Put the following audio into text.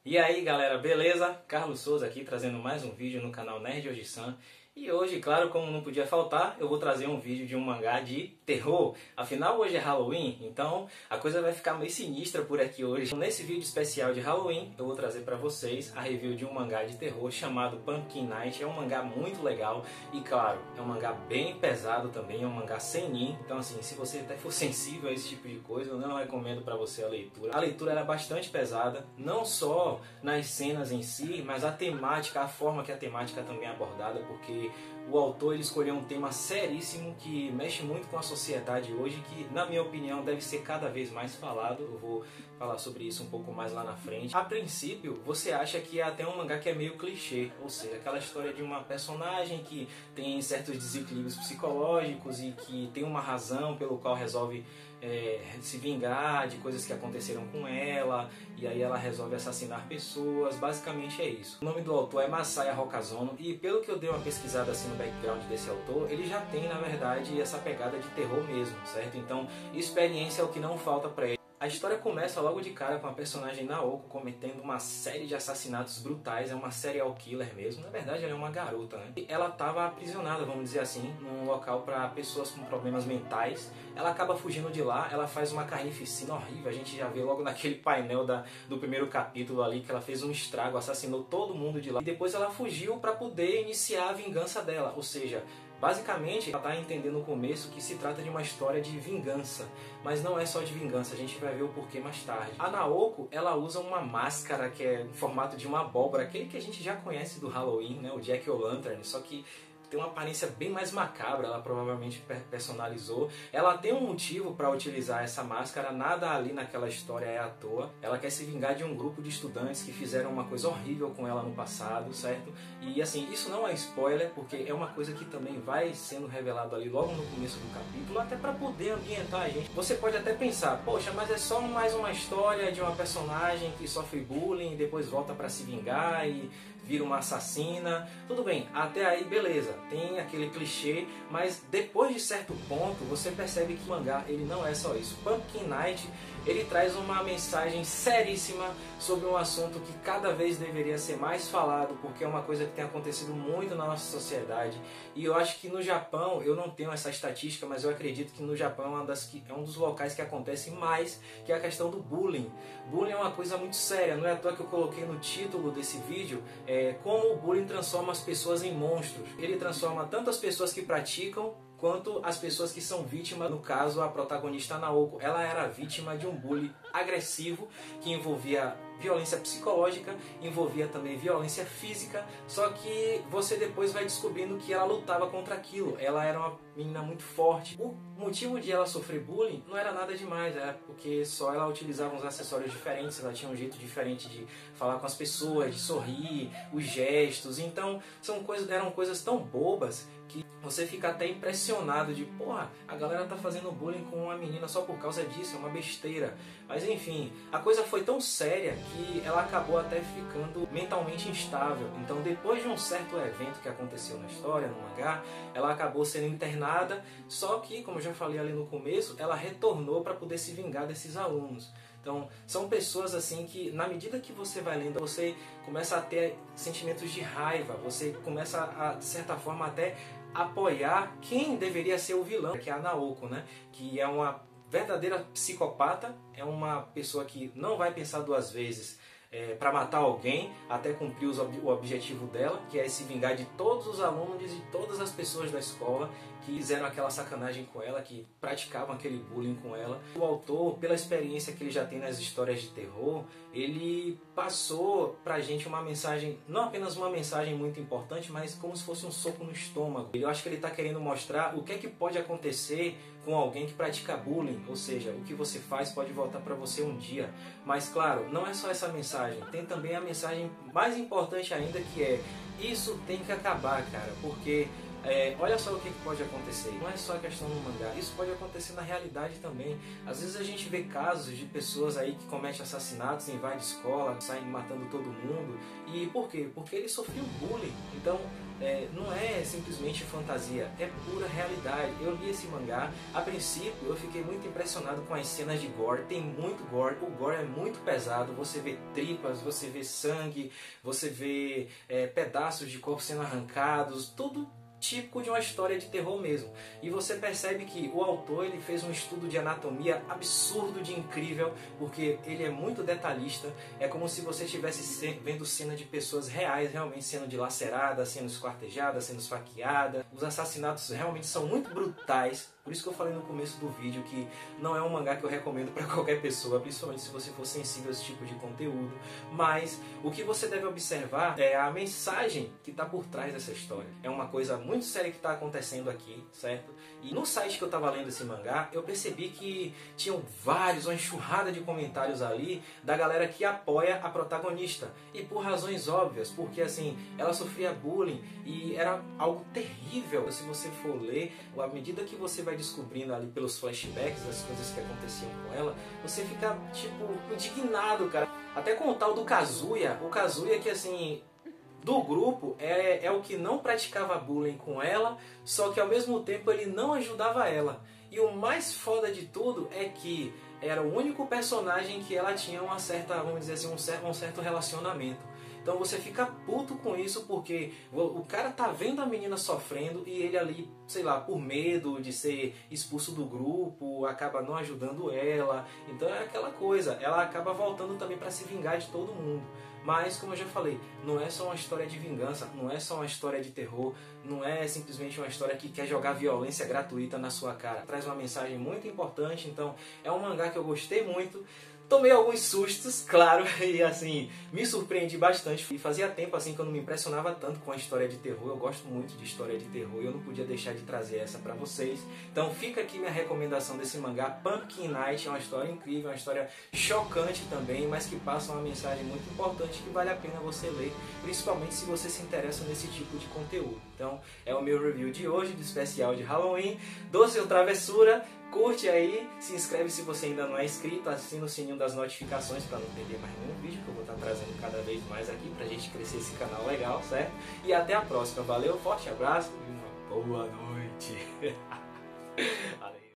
E aí galera, beleza? Carlos Souza aqui trazendo mais um vídeo no canal Nerd Oji-san. E hoje, claro, como não podia faltar, eu vou trazer um vídeo de um mangá de terror. Afinal, hoje é Halloween, então a coisa vai ficar meio sinistra por aqui hoje. Nesse vídeo especial de Halloween, eu vou trazer pra vocês a review de um mangá de terror chamado Pumpkin Night. É um mangá muito legal e, claro, é um mangá bem pesado também, é um mangá seinen. Então, assim, se você até for sensível a esse tipo de coisa, eu não recomendo pra você a leitura. A leitura era bastante pesada, não só nas cenas em si, mas a temática, a forma que a temática também é abordada, porque o autor ele escolheu um tema seríssimo que mexe muito com a sociedade hoje, que na minha opinião deve ser cada vez mais falado. Eu vou falar sobre isso um pouco mais lá na frente. A princípio você acha que é até um mangá que é meio clichê, ou seja, aquela história de uma personagem que tem certos desequilíbrios psicológicos e que tem uma razão pelo qual resolve se vingar de coisas que aconteceram com ela, e aí ela resolve assassinar pessoas. Basicamente é isso. O nome do autor é Masaya Hokazono, e pelo que eu dei uma pesquisada assim no background desse autor, ele já tem na verdade essa pegada de terror mesmo, certo? Então experiência é o que não falta pra ele. A história começa logo de cara com a personagem Naoko cometendo uma série de assassinatos brutais. É uma serial killer mesmo. Na verdade ela é uma garota, né? E ela estava aprisionada, vamos dizer assim, num local para pessoas com problemas mentais. Ela acaba fugindo de lá, ela faz uma carnificina horrível. A gente já vê logo naquele painel do primeiro capítulo ali que ela fez um estrago, assassinou todo mundo de lá. E depois ela fugiu para poder iniciar a vingança dela. Ou seja, basicamente, ela está entendendo no começo que se trata de uma história de vingança, mas não é só de vingança, a gente vai ver o porquê mais tarde. A Naoko, ela usa uma máscara que é em formato de uma abóbora, aquele que a gente já conhece do Halloween, né? O Jack-o'-lantern, só que tem uma aparência bem mais macabra, ela provavelmente personalizou. Ela tem um motivo para utilizar essa máscara, nada ali naquela história é à toa. Ela quer se vingar de um grupo de estudantes que fizeram uma coisa horrível com ela no passado, certo? E assim, isso não é spoiler, porque é uma coisa que também vai sendo revelado ali logo no começo do capítulo, até para poder ambientar a gente. Você pode até pensar, poxa, mas é só mais uma história de uma personagem que sofre bullying e depois volta para se vingar e vira uma assassina. Tudo bem, até aí beleza, tem aquele clichê, mas depois de certo ponto você percebe que o mangá ele não é só isso. Pumpkin Night ele traz uma mensagem seríssima sobre um assunto que cada vez deveria ser mais falado, porque é uma coisa que tem acontecido muito na nossa sociedade. E eu acho que no Japão, eu não tenho essa estatística, mas eu acredito que no Japão é um dos locais que acontece mais, que é a questão do bullying. Bullying é uma coisa muito séria, não é à toa que eu coloquei no título desse vídeo como o bullying transforma as pessoas em monstros. Ele transforma tanto as pessoas que praticam quanto as pessoas que são vítimas. No caso, a protagonista Naoko, ela era vítima de um bullying agressivo que envolvia violência psicológica, envolvia também violência física, só que você depois vai descobrindo que ela lutava contra aquilo. Ela era uma menina muito forte. O motivo de ela sofrer bullying não era nada demais, era porque só ela utilizava uns acessórios diferentes, ela tinha um jeito diferente de falar com as pessoas, de sorrir, os gestos. Então eram coisas tão bobas que você fica até impressionado de, porra, a galera tá fazendo bullying com uma menina só por causa disso, é uma besteira. Mas enfim, a coisa foi tão séria que ela acabou até ficando mentalmente instável. Então depois de um certo evento que aconteceu na história, no mangá, ela acabou sendo internada, só que, como eu já falei ali no começo, ela retornou para poder se vingar desses alunos. Então, são pessoas assim que, na medida que você vai lendo, você começa a ter sentimentos de raiva, você começa a, de certa forma, até apoiar quem deveria ser o vilão, que é a Naoko, né? Que é uma verdadeira psicopata, é uma pessoa que não vai pensar duas vezes para matar alguém até cumprir o objetivo dela, que é se vingar de todos os alunos e de todas as pessoas da escola que fizeram aquela sacanagem com ela, que praticavam aquele bullying com ela. O autor, pela experiência que ele já tem nas histórias de terror, ele passou pra gente uma mensagem, não apenas uma mensagem muito importante, mas como se fosse um soco no estômago. Eu acho que ele está querendo mostrar o que é que pode acontecer com alguém que pratica bullying, ou seja, o que você faz pode voltar para você um dia. Mas claro, não é só essa mensagem, tem também a mensagem mais importante ainda, que é: isso tem que acabar, cara, porque olha só o que pode acontecer. Não é só a questão no mangá, isso pode acontecer na realidade também. Às vezes a gente vê casos de pessoas aí que cometem assassinatos, invadem escola, saem matando todo mundo. E por quê? Porque eles sofriam bullying. Então não é simplesmente fantasia, é pura realidade. Eu li esse mangá, a princípio eu fiquei muito impressionado com as cenas de gore. Tem muito gore, o gore é muito pesado. Você vê tripas, você vê sangue, você vê pedaços de corpo sendo arrancados, tudo típico de uma história de terror mesmo. E você percebe que o autor ele fez um estudo de anatomia absurdo de incrível, porque ele é muito detalhista. É como se você estivesse vendo cena de pessoas reais, realmente sendo dilaceradas, sendo esquartejadas, sendo esfaqueadas. Os assassinatos realmente são muito brutais. Por isso que eu falei no começo do vídeo que não é um mangá que eu recomendo para qualquer pessoa, principalmente se você for sensível a esse tipo de conteúdo. Mas o que você deve observar é a mensagem que está por trás dessa história. É uma coisa muito séria que está acontecendo aqui, certo? E no site que eu estava lendo esse mangá, eu percebi que tinham uma enxurrada de comentários ali da galera que apoia a protagonista. E por razões óbvias, porque assim, ela sofria bullying e era algo terrível. Se você for ler, à medida que você vai descobrindo ali pelos flashbacks as coisas que aconteciam com ela, você fica, tipo, indignado, cara. Até com o tal do Kazuya, o Kazuya que, assim, do grupo, é o que não praticava bullying com ela, só que ao mesmo tempo ele não ajudava ela. E o mais foda de tudo é que era o único personagem que ela tinha uma certa, vamos dizer assim, um certo relacionamento. Então você fica puto com isso porque o cara tá vendo a menina sofrendo e ele ali, sei lá, por medo de ser expulso do grupo, acaba não ajudando ela. Então é aquela coisa, ela acaba voltando também para se vingar de todo mundo. Mas, como eu já falei, não é só uma história de vingança, não é só uma história de terror, não é simplesmente uma história que quer jogar violência gratuita na sua cara. Traz uma mensagem muito importante, então é um mangá que eu gostei muito. Tomei alguns sustos, claro, e assim, me surpreendi bastante. E fazia tempo assim que eu não me impressionava tanto com a história de terror. Eu gosto muito de história de terror e eu não podia deixar de trazer essa pra vocês. Então fica aqui minha recomendação desse mangá, Pumpkin Night. É uma história incrível, uma história chocante também, mas que passa uma mensagem muito importante que vale a pena você ler, principalmente se você se interessa nesse tipo de conteúdo. Então é o meu review de hoje, do especial de Halloween, Doce ou Travessura. Curte aí, se inscreve se você ainda não é inscrito, assina o sininho das notificações para não perder mais nenhum vídeo que eu vou estar trazendo cada vez mais aqui pra gente crescer esse canal legal, certo? E até a próxima, valeu, forte abraço e uma boa noite! Valeu.